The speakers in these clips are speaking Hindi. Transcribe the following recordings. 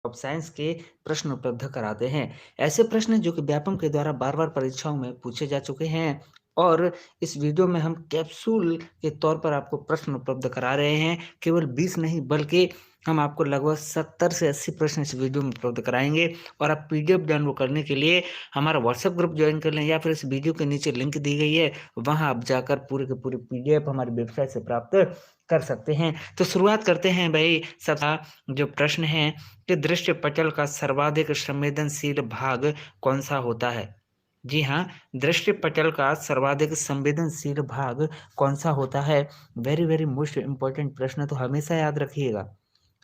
ऑफ साइंस के प्रश्न उपलब्ध कराते हैं। ऐसे प्रश्न जो कि व्यापम के द्वारा बार-बार परीक्षाओं में पूछे जा चुके हैं और इस वीडियो में हम कैप्सूल के तौर पर आपको प्रश्न उपलब्ध करा रहे हैं। केवल 20 नहीं बल्कि हम आपको लगभग 70 से 80 प्रश्न इस वीडियो में उपलब्ध कराएँगे और आप पीडीएफ डाउनलोड करने के लिए हमारा व्हाट्सएप ग्रुप जॉइन कर लें या फिर इस वीडियो के नीचे लिंक दी गई है, वहाँ आप जाकर पूरे के पूरे पीडीएफ हमारी वेबसाइट से प्राप्त कर सकते हैं। तो शुरुआत करते हैं भई जो प्रश्न है कि दृष्टिपटल का सर्वाधिक संवेदनशील भाग कौन-सा होता है? जी हाँ, दृष्टिपटल का सर्वाधिक संवेदनशील भाग कौन-सा होता है? वेरी, वेरी मोस्ट इम्पोर्टेंट प्रश्न तो हमेशा याद रखिएगा।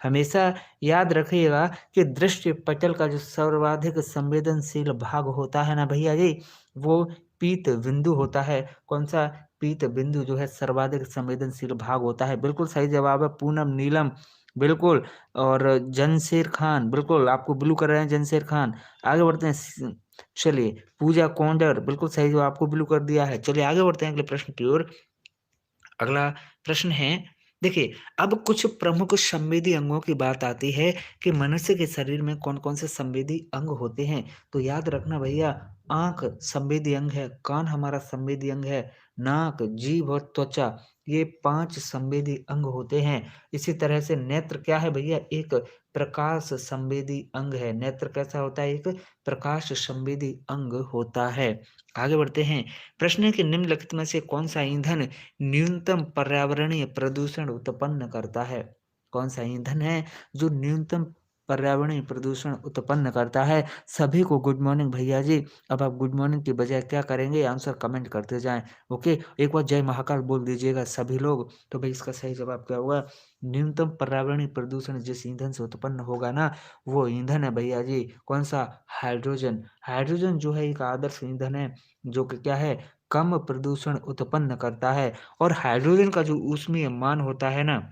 हमेशा याद रखिएगा कि दृष्टिपटल का जो सर्वाधिक संवेदनशील भाग होता है ना भैया जी, वो पीत बिंदु होता है। कौन-सा? पीत बिंदु जो है सर्वाधिक संवेदनशील भाग होता है। बिल्कुल सही जवाब है पूनम नीलम, बिल्कुल। और जनशेर खान, बिल्कुल आपको ब्लू कर रहे हैं जनशेर खान। आगे बढ़ते हैं चलिए पूजा कोंडर, बिल्कुल सही जवाब आपको ब्लू कर दिया है। चलिए आगे बढ़ते हैं अगले प्रश्न की ओर। अगला प्रश्न है, देखिए अब कुछ प्रमुख संवेदी अंगों की बात आती है कि मनुष्य के शरीर में कौन-कौन से संवेदी अंग होते हैं। तो याद रखना भैया, आँख संवेदी अंग है, कान हमारा संवेदी अंग है, नाक, जीभ और त्वचा ये 5 संवेदी अंग होते हैं। इसी तरह से नेत्र क्या है भैया? एक प्रकाश संवेदी अंग है। नेत्र कैसा होता है? एक प्रकाश संवेदी अंग होता है। आगे बढ़ते हैं। प्रश्न है कि निम्नलिखित में से कौन-सा ईंधन न्यूनतम पर्यावरणीय प्रदूषण उत्पन्न करता है? कौन-सा ईंधन है जो न्यूनतम पर्यावरणीय प्रदूषण उत्पन्न करता है? सभी को गुड मॉर्निंग भैया जी। अब आप गुड मॉर्निंग की बजाय क्या करेंगे? आंसर कमेंट करते जाएँ, ओके? एक बार जय महाकाल बोल दीजिएगा सभी लोग। तो भई इसका सही जवाब क्या होगा? न्यूनतम पर्यावरणीय प्रदूषण जिस ईंधन से उत्पन्न होगा ना, वो ईंधन है भैया जी, कौन-सा? हाइड्रोजन। हाइड्रोजन जो है एक आदर्श ईंधन है, जो कि क्या है? कम प्रदूषण उत्पन्न करता है और हाइड्रोजन का जो ऊष्मीय मान होता है ना,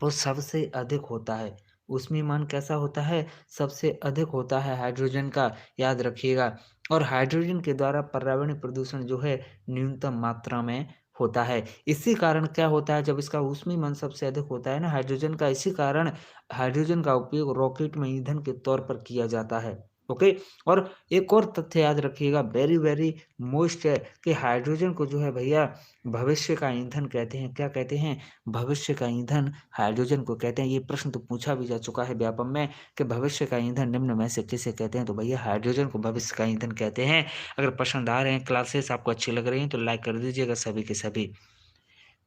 वो सबसे अधिक होता है। ऊष्मीय मान कैसा होता है? सबसे अधिक होता है हाइड्रोजन का, याद रखिएगा। और हाइड्रोजन के द्वारा पर्यावरणीय प्रदूषण जो है न्यूनतम मात्रा में होता है। इसी कारण क्या होता है जब इसका ऊष्मीय मान सबसे अधिक होता है ना हाइड्रोजन का, इसी कारण हाइड्रोजन का उपयोग रॉकेट में ईंधन के तौर पर किया जाता है। ओके? और एक और तथ्य याद रखिएगा, वेरी, वेरी मोस्ट है कि हाइड्रोजन को जो है भैया भविष्य का ईंधन कहते हैं। क्या कहते हैं? भविष्य का ईंधन हाइड्रोजन को कहते हैं। ये प्रश्न तो पूछा भी जा चुका है व्यापम में कि भविष्य का ईंधन निम्न में से किसे कहते हैं? तो भैया हाइड्रोजन को भविष्य का ईंधन कहते हैं। अगर पसंद आ रहे हैं क्लासेस आपको अच्छी लग रही हैं तो लाइक कर दीजिएगा सभी के सभी।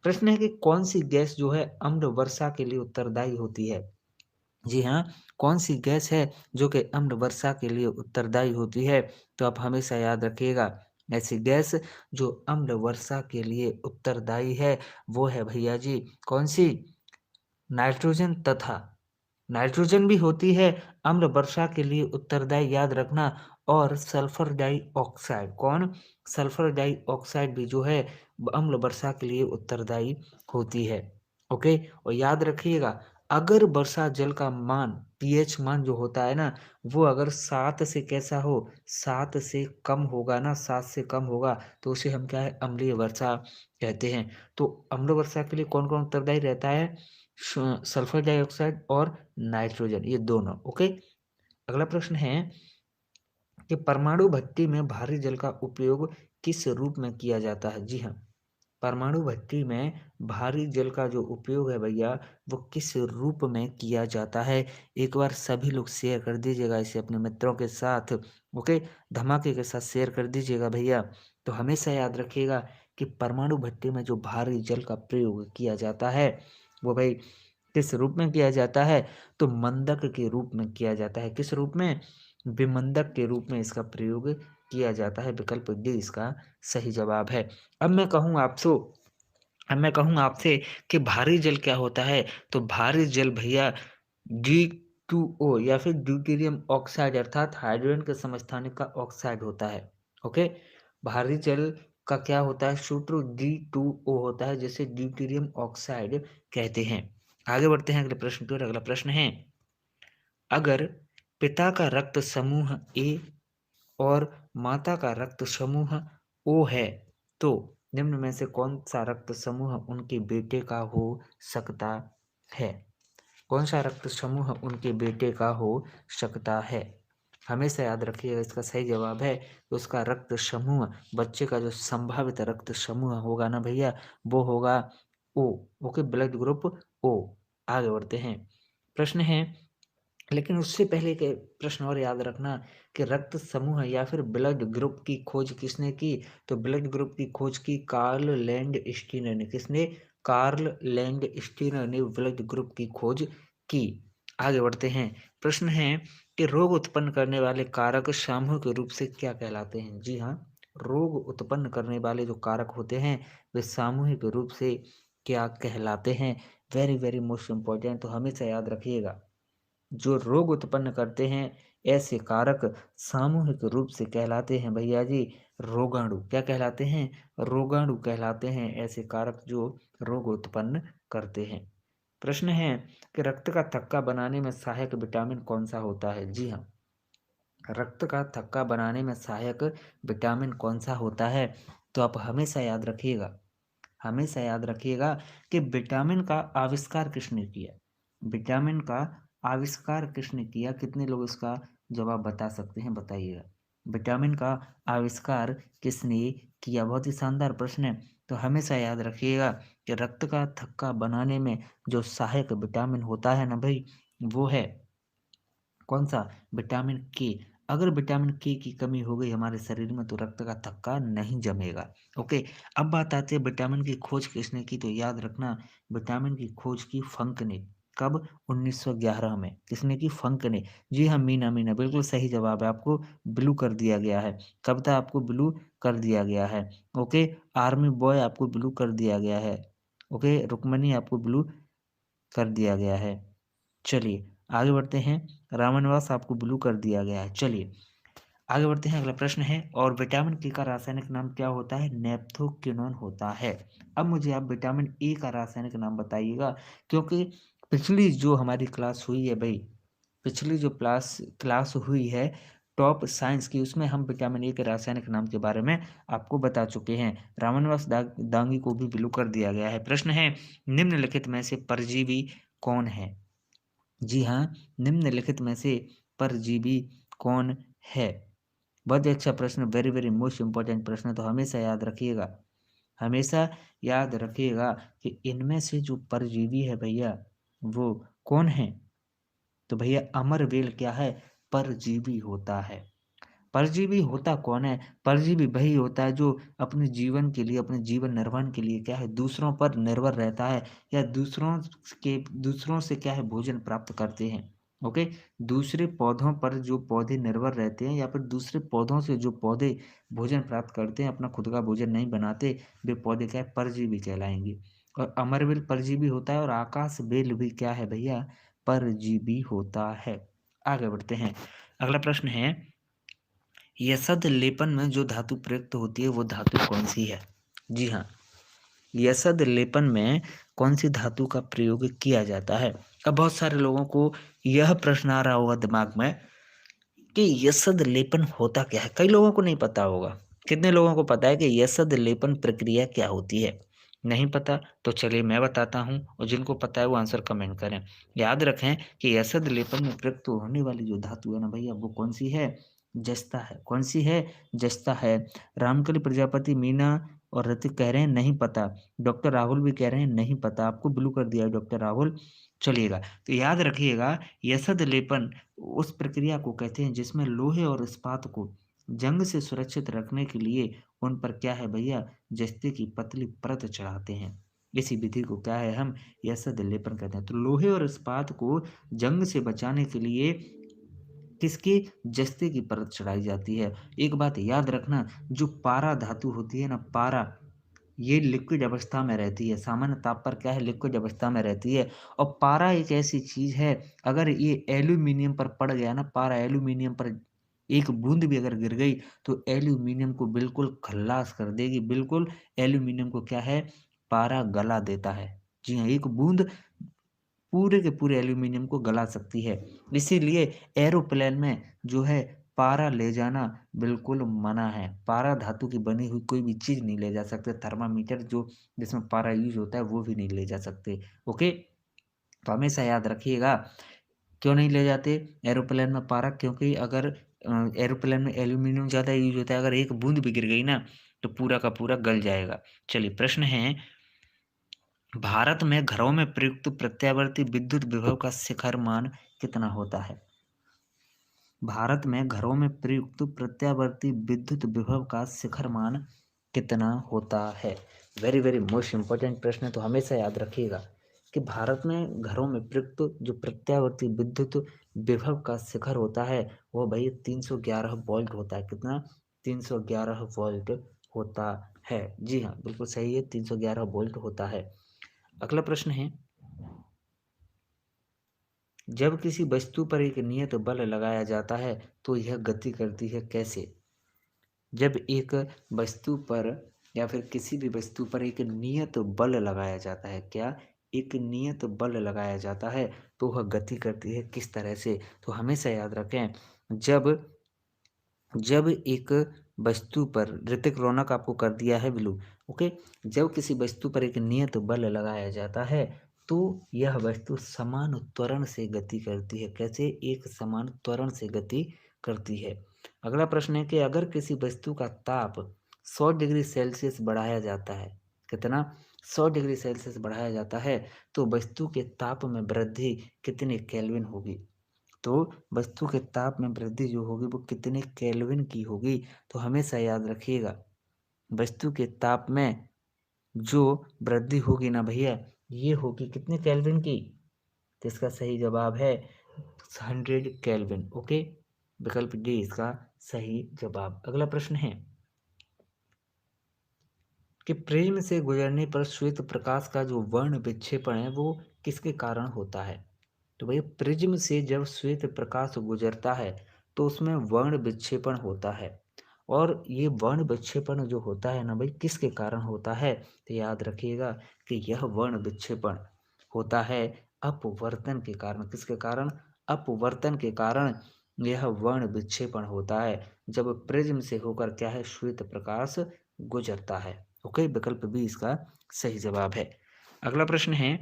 प्रश्न है कि कौन-सी गैस जो है अम्ल वर्षा के लिए उत्तरदायी होती है? जी हाँ, कौन-सी गैस है जो कि अम्ल वर्षा के लिए उत्तरदायी होती है? तो आप हमेशा याद रखिएगा, ऐसी गैस जो अम्ल वर्षा के लिए उत्तरदायी है, वो है भैया जी कौन-सी? नाइट्रोजन तथा नाइट्रोजन भी होती है अम्ल वर्षा के लिए उत्तरदायी, याद रखना। और सल्फर डाइऑक्साइड, कौन? सल्फर डाइऑक्साइड भी जो है अम्ल वर्षा के लिए उत्तरदायी होती है। ओके? और याद रखिएगा, अगर वर्षा जल का मान पीएच मान जो होता है ना, वो अगर 7 से कैसा हो, 7 से कम होगा ना, 7 से कम होगा तो उसे हम क्या है, अम्लीय वर्षा कहते हैं। तो अम्ल वर्षा के लिए कौन-कौन उत्तरदायी रहता है? सल्फर डाइऑक्साइड और नाइट्रोजन, ये दोनों। ओके? अगला प्रश्न है कि परमाणु भट्टी में भारी जल का उपयोग किस रूप में किया जाता है? जी हाँ, परमाणु भट्टी में भारी जल का जो उपयोग है भैया, वो किस रूप में किया जाता है? एक बार सभी लोग शेयर कर दीजिएगा इसे अपने मित्रों के साथ। ओके? धमाके के साथ शेयर कर दीजिएगा भैया। तो हमेशा याद रखिएगा कि परमाणु भट्टी में जो भारी जल का प्रयोग किया जाता है, वो भाई किस रूप में किया जाता है? तो मंदक के रूप में किया जाता है। किस रूप में? विमंदक के रूप में इसका प्रयोग किया जाता है। विकल्प डी इसका सही जवाब है। अब मैं कहूँ आपसो अब मैं कहूँ आपसे कि भारी जल क्या होता है? तो भारी जल भैया D2O या फिर ड्यूटेरियम ऑक्साइड अर्थात हाइड्रोजन के समस्थानिक का ऑक्साइड होता है। ओके? भारी जल का क्या होता है? सूत्र D2O होता है, जिसे ड्यूटेरियम ऑक्साइड कहते हैं। आगे बढ़ते हैं अगले प्रश्न की ओर। अगला प्रश्न है, अगर पिता का रक्त समूह ए और माता का रक्त समूह ओ है, तो निम्न में से कौन सा रक्त समूह उनके बेटे का हो सकता है? कौन सा रक्त समूह उनके बेटे का हो सकता है? हमेशा याद रखिएगा, इसका सही जवाब है तो उसका रक्त समूह, बच्चे का जो संभावित रक्त समूह होगा ना भैया, वो होगा O. Okay, blood group O. आगे बढ़ते हैं। प्रश्न है, लेकिन उससे पहले के प्रश्न और याद रखना कि रक्त समूह या फिर ब्लड ग्रुप की खोज किसने की? तो ब्लड ग्रुप की खोज की कार्ल लैंड स्टीनर ने। किसने? कार्ल लैंड स्टीनर ने ब्लड ग्रुप की खोज की। आगे बढ़ते हैं। प्रश्न है कि रोग उत्पन्न करने वाले कारक सामूहिक रूप से क्या कहलाते हैं? जी हाँ, रोग उत्पन्न करने वाले जो कारक होते हैं वे सामूहिक रूप से क्या कहलाते हैं? वेरी वेरी मोस्ट इंपॉर्टेंट, तो हमेशा याद रखिएगा, जो रोग उत्पन्न करते हैं ऐसे कारक सामूहिक रूप से कहलाते हैं भैया जी रोगाणु। क्या कहलाते हैं? रोगाणु कहलाते हैं ऐसे कारक जो रोग उत्पन्न करते हैं। प्रश्न है कि रक्त का थक्का बनाने में सहायक विटामिन कौन सा होता है? जी हाँ, रक्त का थक्का बनाने में सहायक विटामिन कौन सा होता है? तो आप हमेशा याद रखिएगा, हमेशा याद रखिएगा कि विटामिन का आविष्कार किसने किया? विटामिन का आविष्कार किसने किया? कितने लोग इसका जवाब बता सकते हैं, बताइएगा। विटामिन का आविष्कार किसने किया? बहुत ही शानदार प्रश्न है। तो हमेशा याद रखिएगा कि रक्त का थक्का बनाने में जो सहायक विटामिन होता है ना भाई, वो है कौन सा? विटामिन के। अगर विटामिन के की कमी हो गई हमारे शरीर में तो रक्त का थक्का नहीं जमेगा। ओके, अब बात आती है विटामिन की खोज किसने की? तो याद रखना, विटामिन की खोज की फंक ने। कब? 1911 में। किसने की? फंक ने। जी हाँ, मीना मीना बिल्कुल सही जवाब है, आपको ब्लू कर दिया गया है। कविता आपको ब्लू कर दिया गया है। ओके, आर्मी बॉय आपको ब्लू कर दिया गया है। ओके, रुक्मणी आपको ब्लू कर दिया गया है। चलिए आगे बढ़ते हैं। रामानिवास आपको ब्लू कर दिया गया है। चलिए आगे बढ़ते हैं, अगला प्रश्न है, और विटामिन के का रासायनिक नाम क्या होता है? नेप्थोक्विनोन होता है। अब मुझे आप विटामिन ए का रासायनिक नाम बताइएगा, क्योंकि पिछली जो हमारी क्लास हुई है भाई, पिछली जो क्लास क्लास हुई है टॉप साइंस की, उसमें हम विटामिन ए के रासायनिक नाम के बारे में आपको बता चुके हैं। रामानिवास दांगी को भी ब्लू कर दिया गया है। प्रश्न है, निम्नलिखित में से परजीवी कौन है? जी हाँ, निम्नलिखित में से परजीवी कौन है? बहुत ही अच्छा प्रश्न, वेरी वेरी मोस्ट इंपॉर्टेंट प्रश्न, तो हमेशा याद रखिएगा, हमेशा याद रखिएगा कि इनमें से जो परजीवी है भैया वो कौन है? तो भैया अमरवेल क्या है? परजीवी होता है। परजीवी होता कौन है? परजीवी वही होता है जो अपने जीवन के लिए, अपने जीवन निर्वहन के लिए क्या है, दूसरों पर निर्भर रहता है, या दूसरों से क्या है, भोजन प्राप्त करते हैं। ओके, दूसरे पौधों पर जो पौधे निर्भर रहते हैं या फिर दूसरे पौधों से जो पौधे भोजन प्राप्त करते हैं, अपना खुद का भोजन नहीं बनाते, वे पौधे क्या है, परजीवी कहलाएंगे। और अमरवेल परजीवी होता है और आकाश बेल भी क्या है भैया, परजीवी होता है। आगे बढ़ते हैं, अगला प्रश्न है, यसद लेपन में जो धातु प्रयुक्त होती है वो धातु कौन सी है? जी हाँ, यसद लेपन में कौन सी धातु का प्रयोग किया जाता है? अब बहुत सारे लोगों को यह प्रश्न आ रहा होगा दिमाग में कि यसद लेपन होता क्या है। कई लोगों को नहीं पता होगा। कितने लोगों को पता है कि यसद लेपन प्रक्रिया क्या होती है? नहीं पता? तो चलिए मैं बताता हूँ, और जिनको पता है वो आंसर कमेंट करें। याद रखें कि यसद लेपन में प्रयुक्त होने वाली जो धातु है ना भैया, वो कौन सी है? जस्ता है। कौन सी है? जस्ता है। रामकली प्रजापति, मीना और ऋतिक कह रहे हैं नहीं पता। डॉक्टर राहुल भी कह रहे हैं नहीं पता। आपको ब्लू कर दिया है डॉक्टर राहुल। चलिएगा, तो याद रखिएगा, यसद लेपन उस प्रक्रिया को कहते हैं जिसमें लोहे और इस्पात को जंग से सुरक्षित रखने के लिए उन पर क्या है भैया, जस्ते की पतली परत चढ़ाते हैं। इसी विधि को क्या है, हम यसद लेपन कहते हैं। तो लोहे और इस्पात को जंग से बचाने के लिए किसकी? जस्ते की परत चढ़ाई जाती है। एक बात याद रखना, जो पारा धातु होती है ना, पारा, ये लिक्विड अवस्था में रहती है, सामान्य ताप पर क्या है, लिक्विड अवस्था में रहती है। और पारा एक ऐसी चीज है, अगर ये एल्यूमिनियम पर पड़ गया ना, पारा एल्यूमिनियम पर एक बूंद भी अगर गिर गई तो एल्यूमिनियम को बिल्कुल खल्लास कर देगी। बिल्कुल एल्यूमिनियम को क्या है, पारा गला देता है। जी हाँ, एक बूंद पूरे के पूरे एल्यूमिनियम को गला सकती है। इसीलिए एरोप्लेन में जो है पारा ले जाना बिल्कुल मना है। पारा धातु की बनी हुई कोई भी चीज नहीं ले जा सकते। थर्मामीटर जो जिसमें पारा यूज होता है वो भी नहीं ले जा सकते। ओके, तो हमेशा याद रखिएगा, क्यों नहीं ले जाते एरोप्लेन में पारा? क्योंकि अगर एरोप्लेन में एल्यूमीनियम ज़्यादा यूज होता है, अगर एक बूंद भी गिर गई ना तो पूरा का पूरा गल जाएगा। चलिए प्रश्न है, भारत में घरों में प्रयुक्त प्रत्यावर्ती विद्युत विभव का शिखर मान कितना होता है? भारत में घरों में प्रयुक्त प्रत्यावर्ती विद्युत विभव का शिखर मान कितना होता है? वेरी वेरी मोस्ट इंपॉर्टेंट प्रश्न है, तो हमेशा याद रखिएगा कि भारत में घरों में प्रयुक्त जो प्रत्यावर्ती विद्युत विभव का शिखर होता है वो भाई 311 वोल्ट होता है। कितना? 311 वोल्ट होता है। जी हाँ, बिल्कुल सही है, 311 वोल्ट होता है। अगला प्रश्न है, जब किसी वस्तु पर एक नियत बल लगाया जाता है तो यह गति करती है कैसे? जब एक वस्तु पर या फिर किसी भी वस्तु पर एक नियत बल लगाया जाता है, क्या? एक नियत बल लगाया जाता है तो वह गति करती है किस तरह से? तो हमेशा याद रखें, जब जब एक वस्तु पर, ऋतिक रौनक आपको कर दिया है ब्लू, ओके, जब किसी वस्तु पर एक नियत बल लगाया जाता है तो यह वस्तु समान त्वरण से गति करती है। कैसे? एक समान त्वरण से गति करती है। अगला प्रश्न है कि अगर किसी वस्तु का ताप 100 डिग्री सेल्सियस बढ़ाया जाता है, कितना? 100 डिग्री सेल्सियस बढ़ाया जाता है तो वस्तु के ताप में वृद्धि कितनी केल्विन होगी? तो वस्तु के ताप में वृद्धि जो होगी वो कितने केल्विन की होगी? तो हमेशा याद रखिएगा, वस्तु के ताप में जो वृद्धि होगी ना भैया, ये होगी कितने केल्विन की? तो इसका सही जवाब है 100 केल्विन। ओके, विकल्प डी इसका सही जवाब। अगला प्रश्न है कि प्रिज्म से गुजरने पर श्वेत प्रकाश का जो वर्ण विक्षेपण है वो किसके कारण होता है? तो भैया प्रिज्म से जब श्वेत प्रकाश गुजरता है तो उसमें वर्ण विक्षेपण होता है, और ये वर्ण विक्षेपण जो होता है ना भाई, किसके कारण होता है? तो याद रखिएगा कि यह वर्ण विक्षेपण होता है अपवर्तन के कारण। किसके कारण? अपवर्तन के कारण यह वर्ण विक्षेपण होता है जब प्रिज्म से होकर क्या है, श्वेत प्रकाश गुजरता है। ओके, विकल्प बी इसका सही जवाब है। अगला प्रश्न है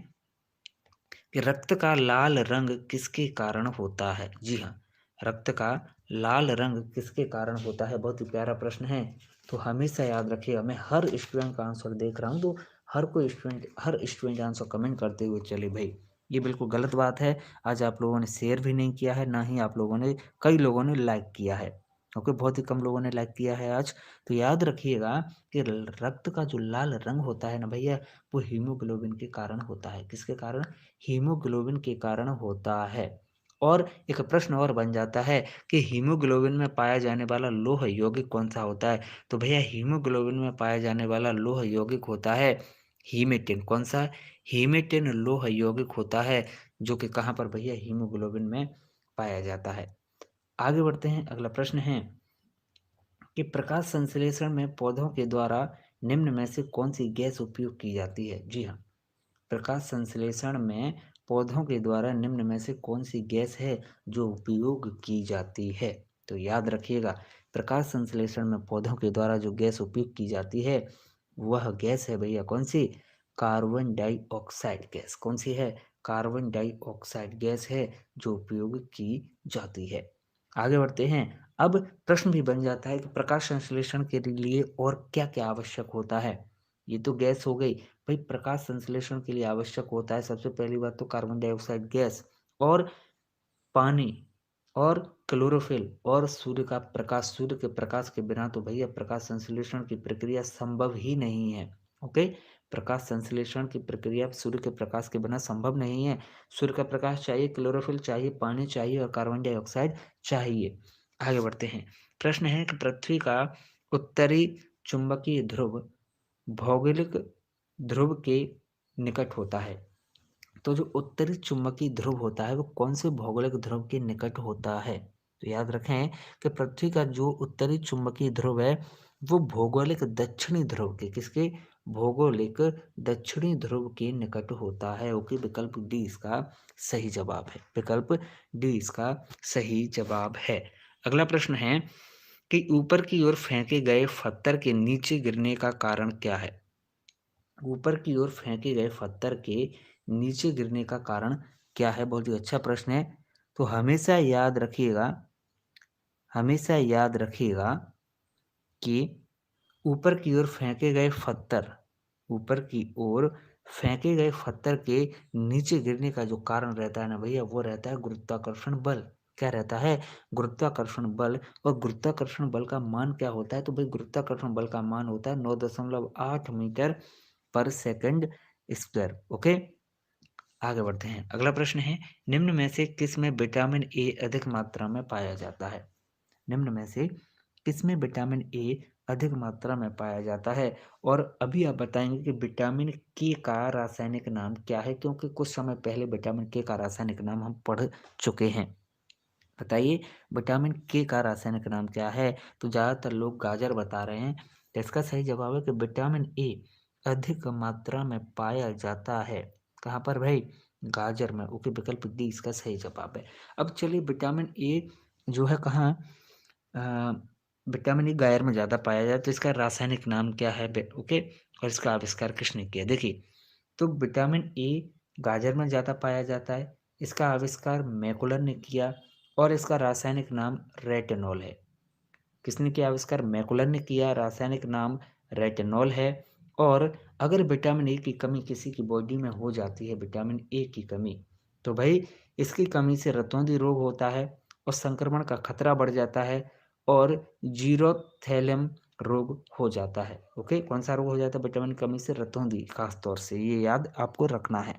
कि रक्त का लाल रंग किसके कारण होता है? जी हाँ, रक्त का लाल रंग किसके कारण होता है? बहुत ही प्यारा प्रश्न है, तो हमेशा याद रखिएगा। मैं हर स्टूडेंट का आंसर देख रहा हूँ, तो हर स्टूडेंट आंसर कमेंट करते हुए चले भाई, ये बिल्कुल गलत बात है। आज आप लोगों ने शेयर भी नहीं किया है, ना ही आप लोगों ने, कई लोगों ने लाइक किया है, ओके, बहुत ही कम लोगों ने लाइक किया है आज। तो याद रखिएगा कि रक्त का जो लाल रंग होता है ना भैया, वो हीमोग्लोबिन के कारण होता है। किसके कारण? हीमोग्लोबिन के कारण होता है। और एक प्रश्न और बन जाता है कि हीमोग्लोबिन में पाया जाने वाला लोह यौगिक कौन सा होता है? तो भैया हीमोग्लोबिन में पाया जाने वाला लोह यौगिक होता है हीमेटिन। कौन सा? हीमेटिन लोह यौगिक होता है, जो कि कहाँ पर भैया? हीमोग्लोबिन में पाया जाता है। आगे बढ़ते हैं, अगला प्रश्न है कि प्रकाश संश्लेषण में पौधों के द्वारा निम्न में से कौन सी गैस उपयोग की जाती है? जी हाँ, प्रकाश संश्लेषण में पौधों के द्वारा निम्न में से कौन सी गैस है जो उपयोग की जाती है? तो याद रखिएगा, प्रकाश संश्लेषण में पौधों के द्वारा जो गैस उपयोग की जाती है वह गैस है भैया कौन सी? Carbon dioxide gas. कौन सी है? कार्बन डाइऑक्साइड गैस है जो उपयोग की जाती है। आगे बढ़ते हैं। अब प्रश्न भी बन जाता है कि प्रकाश संश्लेषण के लिए और क्या क्या आवश्यक होता है? ये तो गैस हो गई भाई। प्रकाश संश्लेषण के लिए आवश्यक होता है सबसे पहली बात तो कार्बन डाइऑक्साइड गैस, और पानी, और क्लोरोफिल, और सूर्य का प्रकाश। सूर्य के प्रकाश के बिना तो भैया प्रकाश संश्लेषण की प्रक्रिया संभव ही नहीं है। ओके, प्रकाश संश्लेषण की प्रक्रिया सूर्य के प्रकाश के बिना संभव नहीं है। सूर्य का प्रकाश चाहिए, क्लोरोफिल चाहिए, पानी चाहिए, और कार्बन डाइऑक्साइड चाहिए। आगे बढ़ते हैं। प्रश्न है कि पृथ्वी का उत्तरी चुंबकीय ध्रुव भौगोलिक ध्रुव के निकट होता है। तो जो उत्तरी चुंबकीय ध्रुव होता है वो कौन से भौगोलिक ध्रुव के निकट होता है? तो याद रखें कि पृथ्वी का जो उत्तरी चुंबकीय ध्रुव है वो भौगोलिक दक्षिणी ध्रुव के, किसके? भौगोलिक दक्षिणी ध्रुव के निकट होता है। ओके, विकल्प डी इसका सही जवाब है। विकल्प डी इसका सही जवाब है। अगला प्रश्न है कि ऊपर की ओर फेंके गए पत्थर के नीचे गिरने का कारण क्या है? ऊपर की ओर फेंके गए पत्थर के नीचे गिरने का कारण क्या है? बहुत ही अच्छा प्रश्न है। तो हमेशा याद रखिएगा, हमेशा याद रखिएगा कि ऊपर की ओर फेंके गए पत्थर, ऊपर की ओर फेंके गए पत्थर के नीचे गिरने का जो कारण रहता है ना भैया, वो रहता है गुरुत्वाकर्षण बल। क्या रहता है? गुरुत्वाकर्षण बल। और गुरुत्वाकर्षण बल का मान क्या होता है? तो भाई गुरुत्वाकर्षण बल का मान होता है 9.8 मीटर पर सेकंड स्क्वायर। ओके, आगे बढ़ते हैं। अगला प्रश्न है, निम्न में से किस में विटामिन ए अधिक मात्रा में पाया जाता है? निम्न में से किसमें विटामिन ए अधिक मात्रा में पाया जाता है? और अभी आप बताएंगे कि विटामिन के का रासायनिक नाम क्या है, क्योंकि कुछ समय पहले विटामिन के का रासायनिक नाम हम पढ़ चुके हैं। बताइए विटामिन के का रासायनिक नाम क्या है? तो ज़्यादातर लोग गाजर बता रहे हैं। तो इसका सही जवाब है कि विटामिन ए अधिक मात्रा में पाया जाता है। कहाँ पर भाई? गाजर में। ओके, विकल्प डी इसका सही जवाब है। अब चलिए, विटामिन ए जो है कहाँ, अ, विटामिन ई गाजर में ज़्यादा पाया जाता है, तो इसका रासायनिक नाम क्या है? ओके, और इसका आविष्कार किसने किया? देखिए, तो विटामिन ए गाजर में ज़्यादा पाया जाता है, इसका आविष्कार मैकुलर ने किया, और इसका रासायनिक नाम रेटिनॉल है। किसने किया आविष्कार? मैकुलर ने किया, रासायनिक नाम रेटिनॉल है। और अगर विटामिन ए की कमी किसी की बॉडी में हो जाती है, विटामिन ए की कमी, तो भाई इसकी कमी से रतौंधी रोग होता है, और संक्रमण का खतरा बढ़ जाता है, और जीरोथैलेम रोग हो जाता है। ओके, कौन सा रोग हो जाता है विटामिन की कमी से? रतौंधी, खास तौर से ये याद आपको रखना है।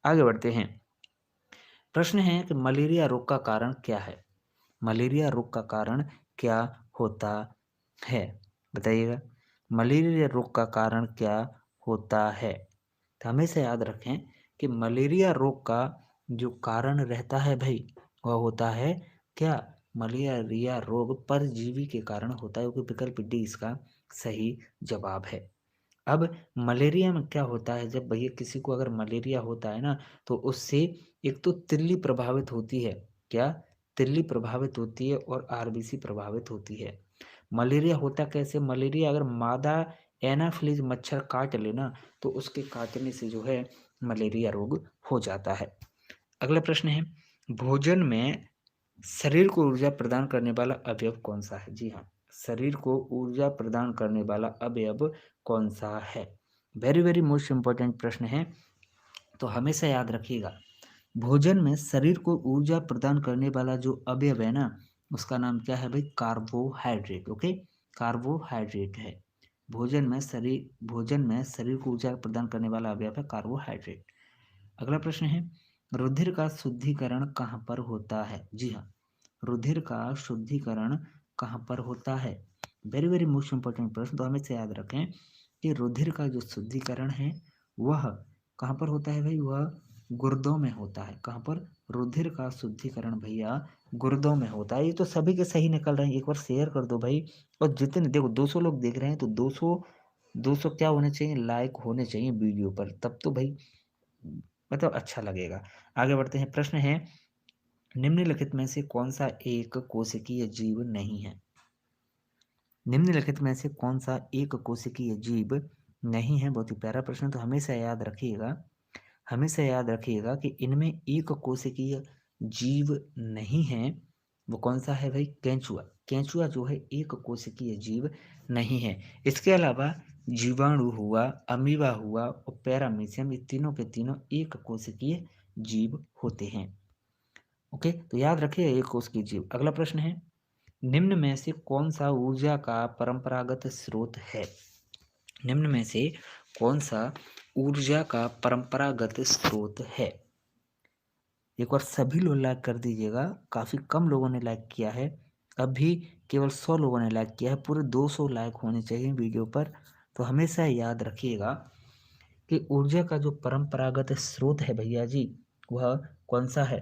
आगे बढ़ते हैं। प्रश्न है कि मलेरिया रोग का कारण क्या है? मलेरिया रोग का कारण क्या होता है? बताइएगा, मलेरिया रोग का कारण क्या होता है? तो हमेशा याद रखें कि मलेरिया रोग का जो कारण रहता है भाई, वह होता है क्या? मलेरिया रोग परजीवी के कारण होता है, क्योंकि विकल्प डी इसका सही जवाब है। अब मलेरिया में क्या होता है, जब भैया किसी को अगर मलेरिया होता है ना, तो उससे एक तो तिल्ली प्रभावित होती है। क्या? तिल्ली प्रभावित होती है, और आरबीसी प्रभावित होती है। मलेरिया होता कैसे? मलेरिया अगर मादा एनाफिलीज मच्छर काट लेना, तो उसके काटने से जो है मलेरिया रोग हो जाता है। अगला प्रश्न है, भोजन में शरीर को ऊर्जा प्रदान करने वाला अवयव कौन सा है? जी हाँ, शरीर को ऊर्जा प्रदान करने वाला अवयव कौन सा है? वेरी वेरी मोस्ट इम्पोर्टेंट प्रश्न है, तो हमेशा याद रखिएगा। भोजन में शरीर को ऊर्जा प्रदान करने वाला जो अवयव है ना, उसका नाम क्या है भाई? कार्बोहाइड्रेट। ओके, कार्बोहाइड्रेट है। भोजन में शरीर को ऊर्जा प्रदान करने वाला अवयव है कार्बोहाइड्रेट। अगला प्रश्न है, रुधिर का शुद्धिकरण कहाँ पर होता है? जी हाँ, रुधिर का शुद्धिकरण कहाँ पर होता है? वेरी वेरी मोस्ट इंपॉर्टेंट प्रश्न, तो हमें से याद रखें कि रुधिर का जो शुद्धिकरण है वह कहाँ पर होता है भाई? वह गुर्दों में होता है। कहाँ पर? रुधिर का शुद्धिकरण भैया गुर्दों में होता है। ये तो सभी के सही निकल रहे हैं, एक बार शेयर कर दो भाई। और जितने देखो 200 लोग देख रहे हैं, तो 200 क्या होने चाहिए? लाइक होने चाहिए वीडियो पर, तब तो भाई मतलब अच्छा लगेगा। आगे बढ़ते हैं। प्रश्न है, निम्नलिखित में से कौन सा एक कोशिकीय जीव नहीं है? निम्नलिखित में से कौन सा एक कोशिकीय जीव नहीं है? बहुत ही प्यारा प्रश्न, तो हमेशा याद रखिएगा, हमेशा याद रखिएगा कि इनमें एक कोशिकीय जीव नहीं है। वो कौन सा है भाई? केंचुआ। केंचुआ जो है एक कोशिकीय जीव नहीं है। इसके अलावा जीवाणु हुआ, अमीबा हुआ और पैरामीशियम, ये तीनों के तीनों एक कोशिकीय जीव होते हैं। ओके, तो याद रखिए एक कोशिकीय जीव। अगला प्रश्न है, निम्न में से कौन सा ऊर्जा का परंपरागत स्रोत है? निम्न में से कौन सा ऊर्जा का परंपरागत स्रोत है? एक बार सभी लोग लाइक कर दीजिएगा, काफ़ी कम लोगों ने लाइक किया है, अभी केवल 100 लोगों ने लाइक किया है, पूरे 200 लाइक होने चाहिए वीडियो पर। तो हमेशा याद रखिएगा कि ऊर्जा का जो परंपरागत स्रोत है भैया जी, वह कौन सा है?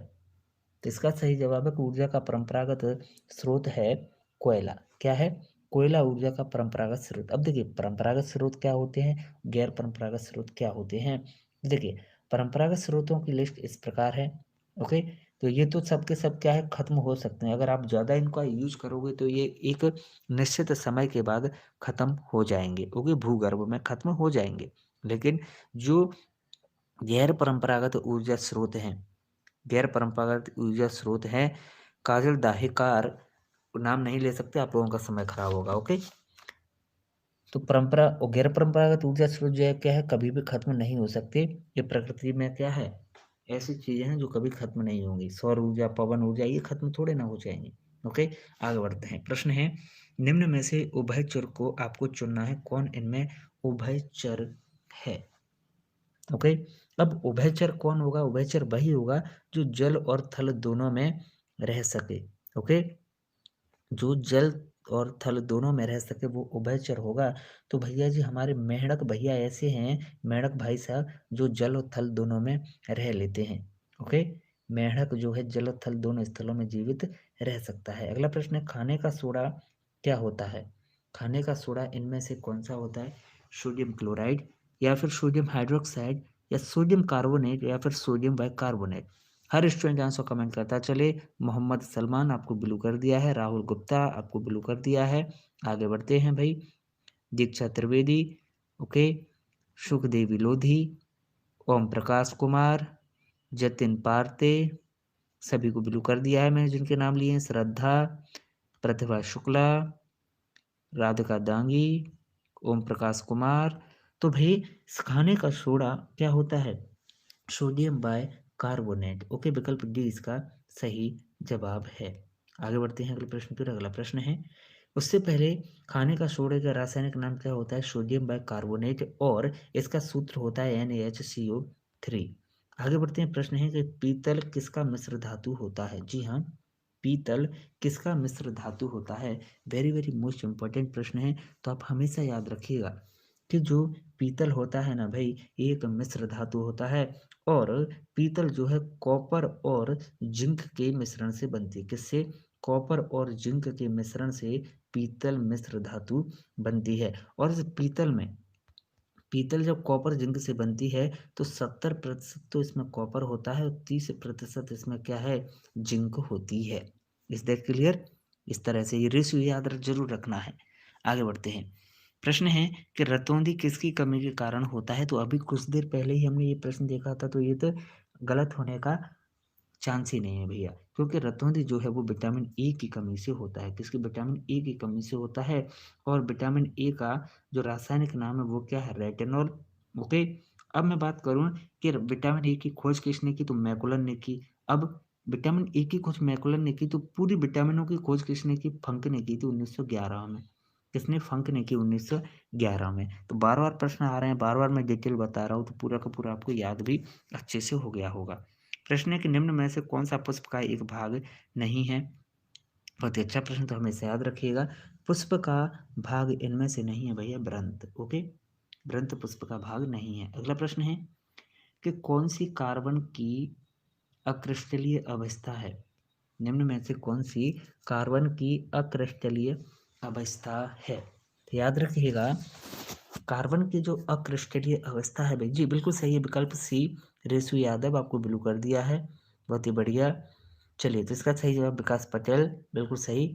तो इसका सही जवाब है कि ऊर्जा का परंपरागत स्रोत है कोयला। क्या है? कोयला ऊर्जा का परंपरागत स्रोत। अब देखिए परंपरागत स्रोत क्या होते हैं, गैर परंपरागत स्रोत क्या होते हैं। देखिए परंपरागत स्रोतों की लिस्ट इस प्रकार है। ओके, तो ये तो सबके सब क्या है, खत्म हो सकते हैं। अगर आप ज़्यादा इनका यूज करोगे तो ये एक निश्चित समय के बाद खत्म हो जाएंगे। ओके, भूगर्भ में खत्म हो जाएंगे। लेकिन जो गैर परंपरागत ऊर्जा स्रोत हैं। गैर परंपरागत ऊर्जा स्रोत है। काजल दाहेकार, नाम नहीं ले सकते, आप लोगों का समय खराब होगा। ओके, तो परंपरा और गैर परंपरागत ऊर्जा स्रोत जो है क्या है, कभी भी खत्म नहीं हो सकते। ये प्रकृति में क्या है, ऐसी चीजें हैं जो कभी खत्म नहीं होंगी। सौर ऊर्जा, पवन ऊर्जा, ये खत्म थोड़े ना हो जाएंगे। ओके, आगे बढ़ते हैं। प्रश्न है, निम्न में से उभयचर को आपको चुनना है, कौन इनमें उभयचर है। ओके, अब उभयचर कौन होगा, उभयचर वही होगा जो जल और थल दोनों में रह सके। ओके, जो जल और थल दोनों में रह सके वो उभयचर होगा। तो भैया जी हमारे मेंढक भैया ऐसे हैं, मेंढक भाई साहब, जो जल और थल दोनों में रह लेते हैं। ओके, मेंढक जो है जल और थल दोनों स्थलों में जीवित रह सकता है। अगला प्रश्न है, खाने का सोडा क्या होता है। खाने का सोडा इनमें से कौन सा होता है, सोडियम क्लोराइड, या फिर सोडियम हाइड्रोक्साइड, या सोडियम कार्बोनेट, या फिर सोडियम बाइकार्बोनेट। हर स्टूडेंट आंसर कमेंट करता चले। मोहम्मद सलमान आपको ब्लू कर दिया है, राहुल गुप्ता आपको ब्लू कर दिया है। आगे बढ़ते हैं भाई, दीक्षा त्रिवेदी, ओके, सुखदेवी लोधी, ओम प्रकाश कुमार, जतिन पारते, सभी को ब्लू कर दिया है मैंने जिनके नाम लिए हैं। श्रद्धा, प्रतिभा शुक्ला, राधिका दांगी, ओम प्रकाश कुमार। तो भाई खाने का सोडा क्या होता है, सोडियम बाय कार्बोनेट। ओके, विकल्प डी इसका सही जवाब है। आगे बढ़ते हैं अगले प्रश्न पर। अगला प्रश्न है, उससे पहले खाने का सोडे का रासायनिक नाम क्या होता है, सोडियम बाय कार्बोनेट, और इसका सूत्र होता है NaHCO3। आगे बढ़ते हैं। प्रश्न है कि पीतल किसका मिश्र धातु होता है। जी हाँ, पीतल किसका मिश्र धातु होता है। वेरी वेरी मोस्ट इंपॉर्टेंट प्रश्न है। तो आप हमेशा याद रखिएगा कि जो पीतल होता है ना भाई, एक मिश्र धातु होता है, और पीतल जो है कॉपर और जिंक के मिश्रण से बनती है। किससे, कॉपर और जिंक के मिश्रण से पीतल मिश्र धातु बनती है। और इस पीतल में, पीतल जब कॉपर जिंक से बनती है तो 70% तो इसमें कॉपर होता है और 30% इसमें क्या है, जिंक होती है। इस दैट क्लियर। इस तरह से ये रेशियो याद जरूर रखना है। आगे बढ़ते हैं। प्रश्न है कि रतौंधी किसकी कमी के कारण होता है। तो अभी कुछ देर पहले ही हमने ये प्रश्न देखा था, तो ये तो गलत होने का चांस ही नहीं है भैया, क्योंकि रतौंधी जो है वो विटामिन ए की कमी से होता है। किसकी, विटामिन ए की कमी से होता है। और विटामिन ए का जो रासायनिक नाम है वो क्या है, रेटिनॉल। ओके, अब मैं बात करूं कि विटामिन ए की खोज किसने की, तो मैकुलन ने की। अब विटामिन ए की खोज मैकुलन ने की, तो पूरी विटामिनों की खोज किसने की, फंक ने की थी 1911 में। किसने, फंक ने की 1911 में। तो बार बार प्रश्न आ रहे हैं, बार बार मैं डिटेल बता रहा हूँ, तो पूरा का पूरा आपको याद भी अच्छे से हो गया होगा। प्रश्न है कि निम्न में से कौन सा पुष्प का एक भाग नहीं है। बहुत ही अच्छा प्रश्न, तो हमेशा याद रखिएगा। पुष्प का भाग इनमें से नहीं है भैया, वृंत। ओके, वृंत पुष्प का भाग नहीं है। अगला प्रश्न है कि कौन सी कार्बन की अक्रिस्टलीय अवस्था है। निम्न में से कौन सी कार्बन की अक्रिस्टलीय अवस्था है। तो याद रखिएगा, कार्बन की जो अक्रिस्टलीय अवस्था है भाई जी, बिल्कुल सही है, विकल्प सी, रेसु यादव आपको ब्लू कर दिया है। बहुत ही बढ़िया। चलिए, तो इसका सही जवाब विकास पटेल, बिल्कुल सही।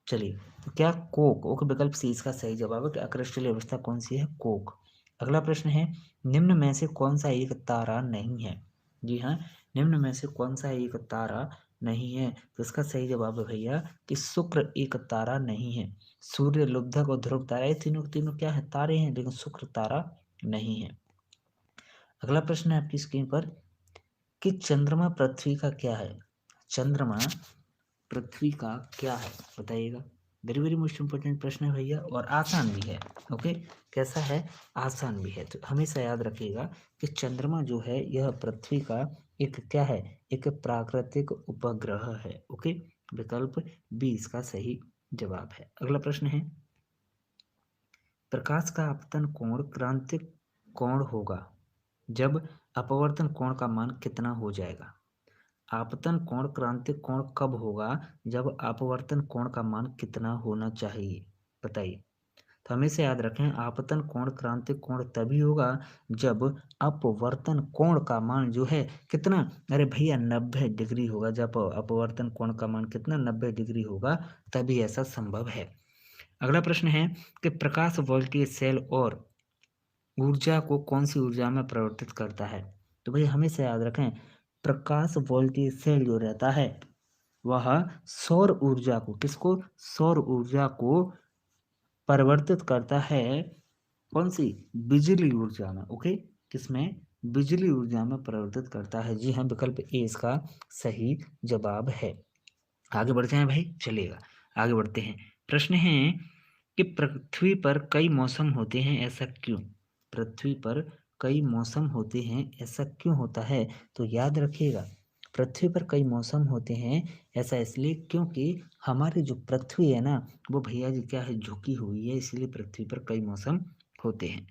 चलिए, तो क्या कोक, ओके, विकल्प सी इसका सही जवाब है कि अक्रिस्टलीय अवस्था कौन सी है, कोक। अगला प्रश्न है, निम्न में से कौन सा एक तारा नहीं है। जी हाँ, निम्न में से कौन सा एक तारा नहीं है। तो इसका सही जवाब है भैया कि शुक्र एक तारा नहीं है। सूर्य, लुब्धक और ध्रुव तारा, ये तीनों तीनों क्या है, तारे हैं, लेकिन शुक्र तारा नहीं है। अगला प्रश्न है आपकी स्क्रीन पर कि चंद्रमा पृथ्वी का क्या है। चंद्रमा पृथ्वी का क्या है, बताइएगा। वेरी वेरी मोस्ट इंपोर्टेंट प्रश्न है भैया, और आसान भी है। ओके, कैसा है, आसान भी है। तो हमेशा याद रखिएगा कि चंद्रमा जो है यह पृथ्वी का एक क्या है, एक प्राकृतिक उपग्रह है। ओके, विकल्प बी इसका सही जवाब है। अगला प्रश्न है, प्रकाश का आपतन कोण क्रांतिक कोण होगा जब अपवर्तन कोण का मान कितना हो जाएगा। आपतन कोण क्रांतिक कोण कब होगा, जब अपवर्तन कोण का मान कितना होना चाहिए, बताइए। तो हमेशा याद रखें, आपतन कोण क्रांतिक कोण तभी होगा जब अपवर्तन कोण का मान जो है कितना, अरे भैया 90 डिग्री होगा। जब अपवर्तन कोण का मान कितना, 90 डिग्री होगा, तभी ऐसा संभव है। अगला प्रश्न है कि प्रकाश वोल्टेज सेल और ऊर्जा को कौन सी ऊर्जा में परिवर्तित करता है? तो भाई हमेशा याद रखें, प्रकाश वोल्टेज से जो रहता है वह सौर ऊर्जा को, किसको? सौर ऊर्जा को परिवर्तित करता है कौन सी? बिजली ऊर्जा में। ओके, किसमें? बिजली ऊर्जा में परिवर्तित करता है। जी हाँ, विकल्प ए इसका सही जवाब है। आगे बढ़ते हैं भाई, चलिएगा आगे बढ़ते हैं। प्रश्न है कि पृथ्वी पर कई मौसम होते हैं, ऐसा क्यों? पृथ्वी पर कई मौसम होते हैं, ऐसा क्यों होता है? तो याद रखिएगा, पृथ्वी पर कई मौसम होते हैं ऐसा इसलिए क्योंकि हमारी जो पृथ्वी है ना, वो भैया जी क्या है, झुकी हुई है, इसलिए पृथ्वी पर कई मौसम होते हैं।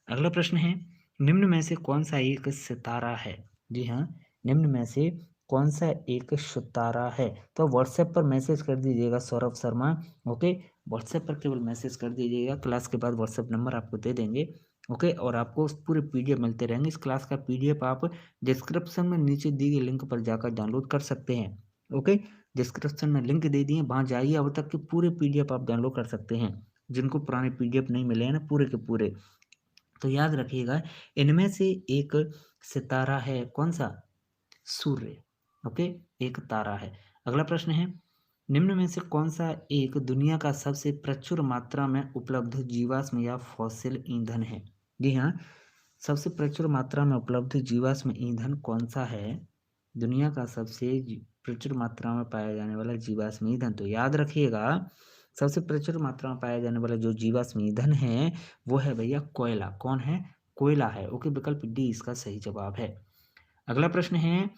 अगला प्रश्न है, निम्न में से कौन सा एक सितारा है? जी हाँ, निम्न में से कौन सा एक सितारा है? तो व्हाट्सएप पर मैसेज कर दीजिएगा सौरभ शर्मा। ओके, व्हाट्सएप पर केवल मैसेज कर दीजिएगा, क्लास के बाद व्हाट्सएप नंबर आपको दे देंगे। ओके, और आपको उस पूरे पीडीएफ मिलते रहेंगे। इस क्लास का पीडीएफ आप डिस्क्रिप्शन में नीचे दी गई लिंक पर जाकर डाउनलोड कर सकते हैं। ओके, डिस्क्रिप्शन में लिंक दे दिए, वहाँ जाइए, अब तक के पूरे पीडीएफ आप डाउनलोड कर सकते हैं। जिनको पुराने पीडीएफ नहीं मिले हैं ना, पूरे के पूरे, तो याद रखिएगा, इनमें से एक सितारा है, कौन सा? सूर्य। ओके, एक तारा है। अगला प्रश्न है, निम्न में से कौन सा एक दुनिया का सबसे प्रचुर मात्रा में उपलब्ध जीवाश्म या फॉसिल ईंधन है? जी हाँ, सबसे प्रचुर मात्रा में उपलब्ध जीवाश्म ईंधन कौन सा है? दुनिया का सबसे प्रचुर मात्रा में पाया जाने वाला जीवाश्म ईंधन, तो याद रखिएगा, सबसे प्रचुर मात्रा में पाया जाने वाला जो जीवाश्म ईंधन है वो है भैया कोयला। कौन है? कोयला है। ओके, विकल्प डी इसका सही जवाब है। अगला प्रश्न है,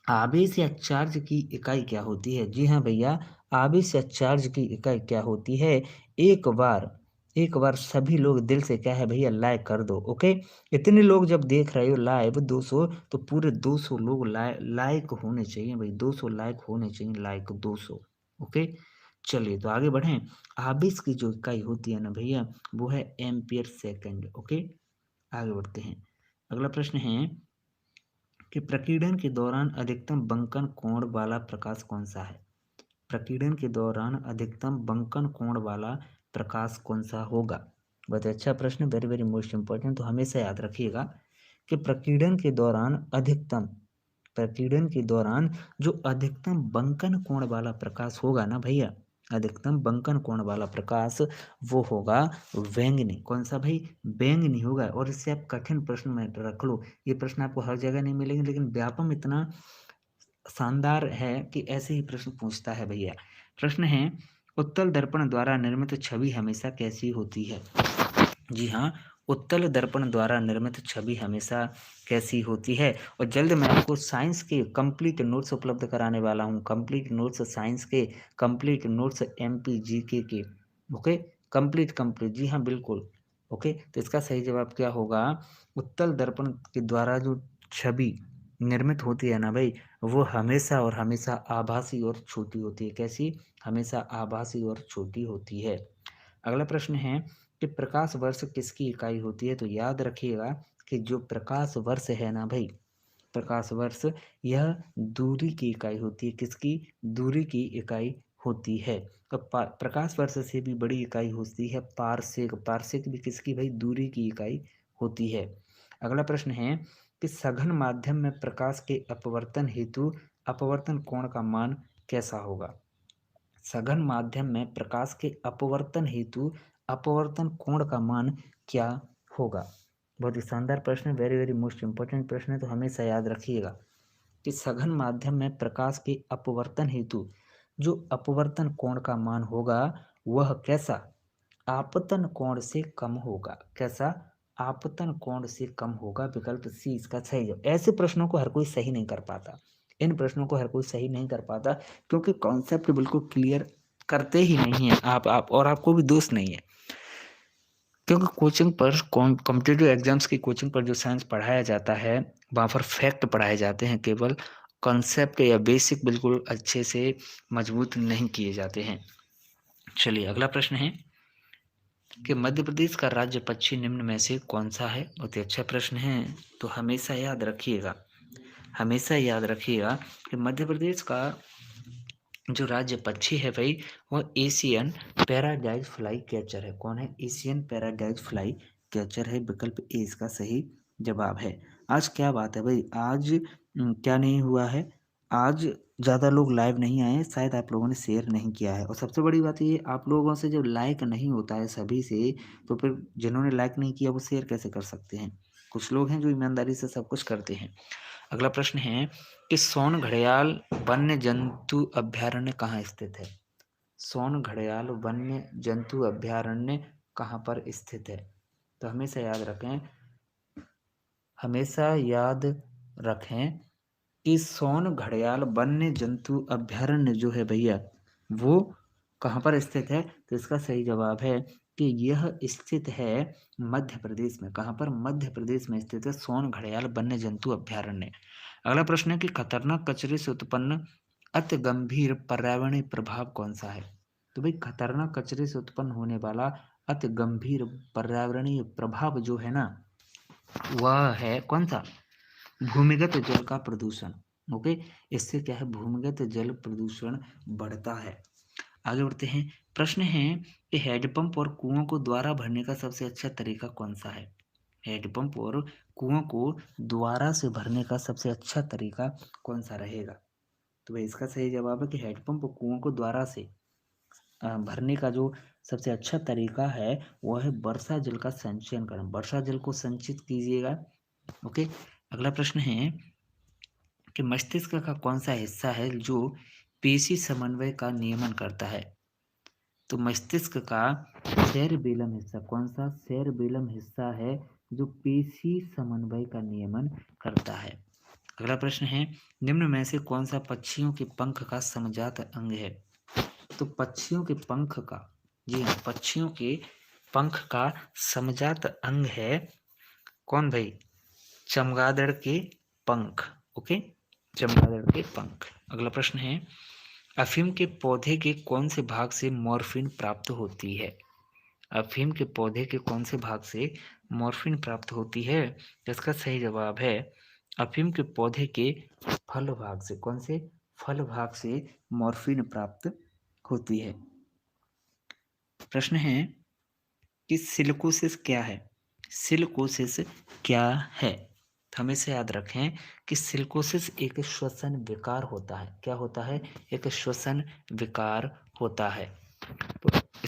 आवेश या चार्ज की इकाई क्या होती है? जी हाँ भैया, आवेश या चार्ज की इकाई क्या होती है? एक बार सभी लोग दिल से क्या है भैया, लाइक कर दो। ओके, इतने लोग जब देख रहे हो लाइव 200, तो पूरे 200 लोग लाइक होने चाहिए भाई, 200 लाइक होने चाहिए, लाइक 200। ओके, चलिए तो आगे बढ़ें। आवेश की जो इकाई होती है ना भैया, वो है एम्पियर सेकंड। ओके, आगे बढ़ते हैं। अगला प्रश्न है कि प्रकीर्णन के दौरान अधिकतम बंकन कोण वाला प्रकाश कौन सा है? प्रकीर्णन के दौरान अधिकतम बंकन कोण वाला प्रकाश कौन सा होगा? बहुत अच्छा प्रश्न, वेरी वेरी मोस्ट इंपॉर्टेंट। तो हमेशा याद रखिएगा कि प्रकीर्णन के दौरान जो अधिकतम बंकन कोण वाला प्रकाश होगा ना भैया, अधिकतम बंकन कोण वाला प्रकाश, वो होगा बैंगनी। कौन सा भाई? बैंगनी होगा। और इससे आप कठिन प्रश्न में रख लो, ये प्रश्न आपको हर जगह नहीं मिलेंगे, लेकिन व्यापम इतना शानदार है कि ऐसे ही प्रश्न पूछता है भैया। प्रश्न है, उत्तल दर्पण द्वारा निर्मित छवि हमेशा कैसी होती है? जी हाँ, उत्तल दर्पण द्वारा निर्मित छवि हमेशा कैसी होती है? और जल्द मैं आपको साइंस के कंप्लीट नोट्स उपलब्ध कराने वाला हूँ, कंप्लीट नोट्स साइंस के, कंप्लीट नोट्स एमपी जीके के। ओके, कंप्लीट, जी हाँ बिल्कुल। ओके, तो इसका सही जवाब क्या होगा? उत्तल दर्पण के द्वारा जो छवि निर्मित होती है ना भाई, वो हमेशा और हमेशा आभासी और छोटी होती है। कैसी? हमेशा आभासी और छोटी होती है। अगला प्रश्न है कि प्रकाश वर्ष किसकी इकाई होती है? तो याद रखिएगा कि जो प्रकाश वर्ष है ना भाई, प्रकाश वर्ष, यह दूरी की इकाई होती है। किसकी? दूरी की इकाई होती है। तो प्रकाश वर्ष से भी बड़ी इकाई होती है पारसेक। पारसेक भी किसकी भाई? दूरी की इकाई होती है। अगला प्रश्न है कि सघन माध्यम में प्रकाश के अपवर्तन हेतु अपवर्तन कोण का मान कैसा होगा? सघन माध्यम में प्रकाश के अपवर्तन हेतु अपवर्तन कोण का मान क्या होगा? बहुत ही शानदार प्रश्न, वेरी वेरी मोस्ट इंपॉर्टेंट प्रश्न है। तो हमेशा याद रखिएगा कि सघन माध्यम में प्रकाश के अपवर्तन हेतु जो अपवर्तन कोण का मान होगा वह कैसा? आपतन कोण से कम होगा। कैसा? आपतन कोण से कम होगा। विकल्प सी इसका सही जवाब। ऐसे प्रश्नों को हर कोई सही नहीं कर पाता, इन प्रश्नों को हर कोई सही नहीं कर पाता, क्योंकि कॉन्सेप्ट बिल्कुल क्लियर करते ही नहीं है आप और आपको भी दोष नहीं है, क्योंकि कोचिंग पर, कॉम्पिटिटिव एग्जाम्स की कोचिंग पर जो साइंस पढ़ाया जाता है, वहाँ पर फैक्ट पढ़ाए जाते हैं, केवल कॉन्सेप्ट या बेसिक बिल्कुल अच्छे से मजबूत नहीं किए जाते हैं। चलिए अगला प्रश्न है कि मध्य प्रदेश का राज्य पक्षी निम्न में से कौन सा है? बहुत ही अच्छा प्रश्न है। तो हमेशा याद रखिएगा, हमेशा याद रखिएगा कि मध्य प्रदेश का जो राज्य पक्षी है भाई, वो एशियन पैराडाइज फ्लाई कैचर है। कौन है? एशियन पैराडाइज फ्लाई कैचर है, विकल्प ए इसका सही जवाब है। आज क्या बात है भाई, आज क्या नहीं हुआ है, आज ज़्यादा लोग लाइव नहीं आए हैं, शायद आप लोगों ने शेयर नहीं किया है। और सबसे बड़ी बात ये, आप लोगों से जब लाइक नहीं होता है सभी से, तो फिर जिन्होंने लाइक नहीं किया वो शेयर कैसे कर सकते हैं? कुछ लोग हैं जो ईमानदारी से सब कुछ करते हैं। अगला प्रश्न है कि सोन घड़ियाल वन्य जंतु अभयारण्य कहाँ स्थित है? सोन घड़ियाल वन्य जंतु अभयारण्य कहाँ पर स्थित है? तो हमेशा याद रखें कि सोन घड़ियाल वन्य जंतु अभयारण्य जो है भैया, वो कहाँ पर स्थित है? तो इसका सही जवाब है कि यह स्थित है मध्य प्रदेश में। कहाँ पर? मध्य प्रदेश में स्थित है सोन घड़ियाल वन्य जंतु अभयारण्य। अगला प्रश्न है कि खतरनाक कचरे से उत्पन्न अति गंभीर पर्यावरणीय प्रभाव कौन सा है? तो भाई खतरनाक कचरे से उत्पन्न होने वाला अति गंभीर पर्यावरणीय प्रभाव जो है ना, वह है कौन सा? भूमिगत जल का प्रदूषण। ओके, इससे क्या है, भूमिगत जल प्रदूषण बढ़ता है। आगे बढ़ते हैं। प्रश्न है कि हैंडपंप और कुओं को द्वारा भरने का सबसे अच्छा तरीका कौन सा है? हैंडपंप और कुओं को द्वारा से भरने का सबसे अच्छा तरीका कौन सा रहेगा? तो भाई इसका सही जवाब है कि हैंडपंप और कुओं को द्वारा से भरने का जो सबसे अच्छा तरीका है वह है वर्षा जल का संचयन करना। वर्षा जल को संचित कीजिएगा। ओके, अगला प्रश्न है कि मस्तिष्क का कौन सा हिस्सा है जो पेशी समन्वय का नियमन करता है? तो मस्तिष्क का सेरेबेलम हिस्सा, कौन सा? सेरेबेलम हिस्सा है जो पेशी समन्वय का नियमन करता है। अगला प्रश्न है, निम्न में से कौन सा पक्षियों के पंख का समजात अंग है? तो पक्षियों के पंख का, जी हाँ, पक्षियों के पंख का समजात अंग है कौन भाई? चमगादड़ के पंख। ओके, चमगादड़ के पंख। अगला प्रश्न है, अफीम के पौधे के कौन से भाग से मॉर्फिन प्राप्त होती है? अफीम के पौधे के कौन से भाग से मॉर्फिन प्राप्त होती है? इसका सही जवाब है अफीम के पौधे के फल भाग से। कौन से? फल भाग से मॉर्फिन प्राप्त होती है। प्रश्न है कि सिलिकोसिस क्या है? सिलिकोसिस क्या है? तो हमेशा याद रखें कि सिलिकोसिस एक श्वसन विकार होता है। क्या होता है? एक श्वसन विकार होता है। तो